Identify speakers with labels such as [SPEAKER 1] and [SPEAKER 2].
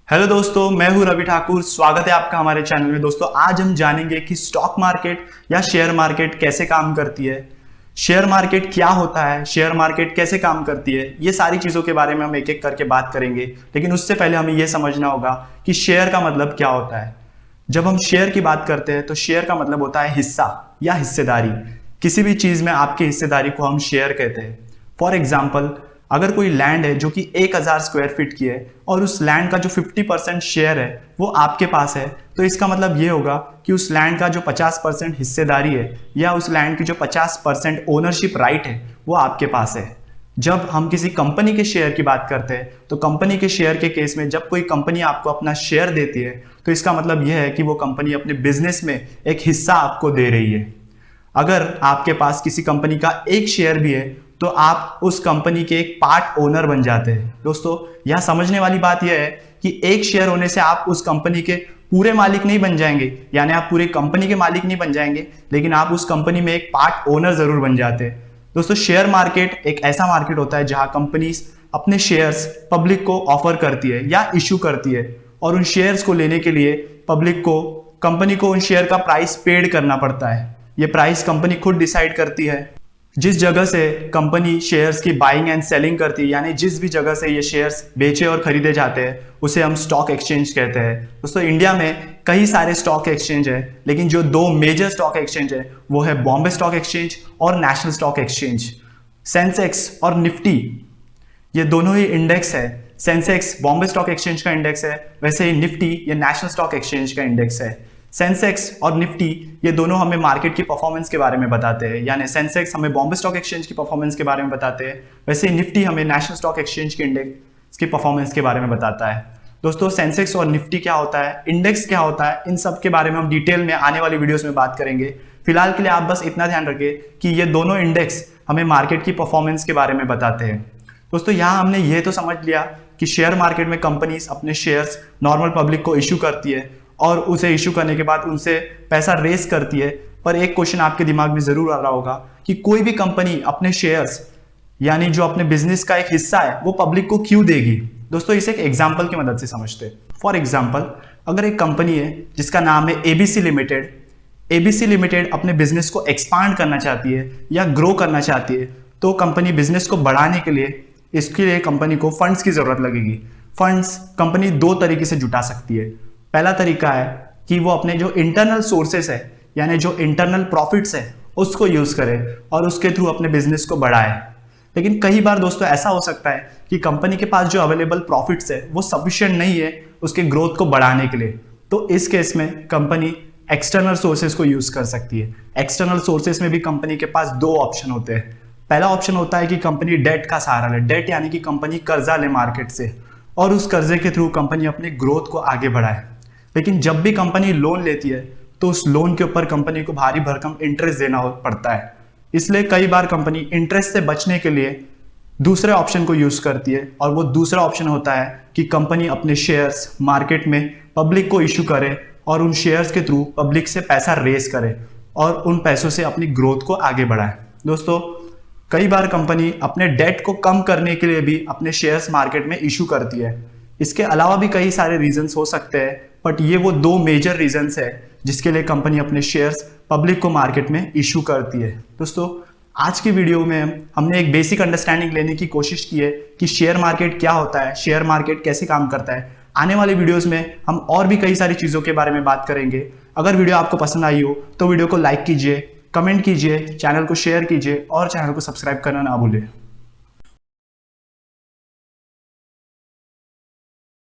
[SPEAKER 1] Hello दोस्तों, मैं हूं रवि ठाकुर। स्वागत है आपका हमारे चैनल में। दोस्तों आज हम जानेंगे कि स्टॉक मार्केट या शेयर मार्केट कैसे काम करती है, शेयर मार्केट क्या होता है, शेयर मार्केट कैसे काम करती है। ये सारी चीज़ों के बारे में हम एक एक करके बात करेंगे, लेकिन उससे पहले हमें यह समझना होगा कि शेयर का मतलब क्या होता है। जब हम शेयर की बात करते हैं तो शेयर का मतलब होता है हिस्सा या हिस्सेदारी। किसी भी चीज़ में आपकी हिस्सेदारी को हम शेयर कहते हैं। फॉर एग्जाम्पल, अगर कोई लैंड है जो कि 1000 स्क्वायर फीट की है और उस लैंड का जो 50% शेयर है वो आपके पास है, तो इसका मतलब ये होगा कि उस लैंड का जो 50% हिस्सेदारी है या उस लैंड की जो 50% ओनरशिप राइट है वो आपके पास है। जब हम किसी कंपनी के शेयर की बात करते हैं तो कंपनी के शेयर के केस में जब कोई कंपनी आपको अपना शेयर देती है तो इसका मतलब यह है कि वो कंपनी अपने बिजनेस में एक हिस्सा आपको दे रही है। अगर आपके पास किसी कंपनी का एक शेयर भी है तो आप उस कंपनी के एक पार्ट ओनर बन जाते हैं। दोस्तों यह समझने वाली बात यह है कि एक शेयर होने से आप उस कंपनी के पूरे मालिक नहीं बन जाएंगे, यानी आप पूरी कंपनी के मालिक नहीं बन जाएंगे, लेकिन आप उस कंपनी में एक पार्ट ओनर जरूर बन जाते हैं। दोस्तों शेयर मार्केट एक ऐसा मार्केट होता है जहां कंपनीज अपने शेयर्स पब्लिक को ऑफर करती है या इशू करती है, और उन शेयर्स को लेने के लिए पब्लिक को, कंपनी को उन शेयर का प्राइस पेड करना पड़ता है। ये प्राइस कंपनी खुद डिसाइड करती है। जिस जगह से कंपनी शेयर्स की बाइंग एंड सेलिंग करती है, यानी जिस भी जगह से ये शेयर्स बेचे और खरीदे जाते हैं, उसे हम स्टॉक एक्सचेंज कहते हैं। दोस्तों इंडिया में कई सारे स्टॉक एक्सचेंज है, लेकिन जो दो मेजर स्टॉक एक्सचेंज है वो है बॉम्बे स्टॉक एक्सचेंज और नेशनल स्टॉक एक्सचेंज। सेंसेक्स और निफ्टी ये दोनों ही इंडेक्स है। सेंसेक्स बॉम्बे स्टॉक एक्सचेंज का इंडेक्स है, वैसे ही निफ्टी ये नेशनल स्टॉक एक्सचेंज का इंडेक्स है। सेंसेक्स और निफ्टी ये दोनों हमें मार्केट की परफॉर्मेंस के बारे में बताते हैं, यानी सेंसेक्स हमें बॉम्बे स्टॉक एक्सचेंज की परफॉर्मेंस के बारे में बताते हैं, वैसे ही निफ्टी हमें नेशनल स्टॉक एक्सचेंज के इंडेक्स की परफॉर्मेंस के बारे में बताता है। दोस्तों सेंसेक्स और निफ्टी क्या होता है, इंडेक्स क्या होता है, इन सब के बारे में हम डिटेल में आने वाली वीडियोस में बात करेंगे। फिलहाल के लिए आप बस इतना ध्यान रखें कि ये दोनों इंडेक्स हमें मार्केट की परफॉर्मेंस के बारे में बताते हैं। दोस्तों यहाँ हमने ये तो समझ लिया कि शेयर मार्केट में कंपनीज अपने शेयर्स नॉर्मल पब्लिक को इशू करती है और उसे इशू करने के बाद उनसे पैसा रेस करती है। पर एक क्वेश्चन आपके दिमाग में जरूर आ रहा होगा कि कोई भी कंपनी अपने शेयर्स, यानी जो अपने बिजनेस का एक हिस्सा है, वो पब्लिक को क्यों देगी। दोस्तों इसे एक एग्जांपल की मदद से समझते हैं। फॉर एग्जांपल, अगर एक कंपनी है जिसका नाम है एबीसी लिमिटेड, एबीसी लिमिटेड अपने बिजनेस को एक्सपांड करना चाहती है या ग्रो करना चाहती है, तो कंपनी बिजनेस को बढ़ाने के लिए, इसके लिए कंपनी को फंड्स की जरूरत लगेगी। फंड्स कंपनी दो तरीके से जुटा सकती है। पहला तरीका है कि वो अपने जो इंटरनल सोर्सेस है, यानी जो इंटरनल प्रॉफिट्स है, उसको यूज करे और उसके थ्रू अपने बिजनेस को बढ़ाए। लेकिन कई बार दोस्तों ऐसा हो सकता है कि कंपनी के पास जो अवेलेबल प्रॉफिट्स है वो सफिशिएंट नहीं है उसके ग्रोथ को बढ़ाने के लिए, तो इस केस में कंपनी एक्सटर्नल सोर्सेस को यूज कर सकती है। एक्सटर्नल सोर्सेस में भी कंपनी के पास दो ऑप्शन होते हैं। पहला ऑप्शन होता है कि कंपनी डेट का सहारा ले। डेट यानी कि कंपनी कर्जा ले मार्केट से और उस कर्जे के थ्रू कंपनी अपने ग्रोथ को आगे बढ़ाए। लेकिन जब भी कंपनी लोन लेती है तो उस लोन के ऊपर कंपनी को भारी भरकम इंटरेस्ट देना पड़ता है। इसलिए कई बार कंपनी इंटरेस्ट से बचने के लिए दूसरे ऑप्शन को यूज करती है, और वो दूसरा ऑप्शन होता है कि कंपनी अपने शेयर्स मार्केट में पब्लिक को इशू करे और उन शेयर्स के थ्रू पब्लिक से पैसा रेस करे और उन पैसों से अपनी ग्रोथ को आगे बढ़ाए। दोस्तों कई बार कंपनी अपने डेट को कम करने के लिए भी अपने शेयर्स मार्केट में इशू करती है। इसके अलावा भी कई सारे रीजंस हो सकते हैं, बट ये वो दो मेजर रीजंस है जिसके लिए कंपनी अपने शेयर्स पब्लिक को मार्केट में इशू करती है। दोस्तों आज की वीडियो में हमने एक बेसिक अंडरस्टैंडिंग लेने की कोशिश की है कि शेयर मार्केट क्या होता है, शेयर मार्केट कैसे काम करता है। आने वाले वीडियोस में हम और भी कई सारी चीज़ों के बारे में बात करेंगे। अगर वीडियो आपको पसंद आई हो तो वीडियो को लाइक कीजिए, कमेंट कीजिए, चैनल को शेयर कीजिए और चैनल को सब्सक्राइब करना ना भूलें।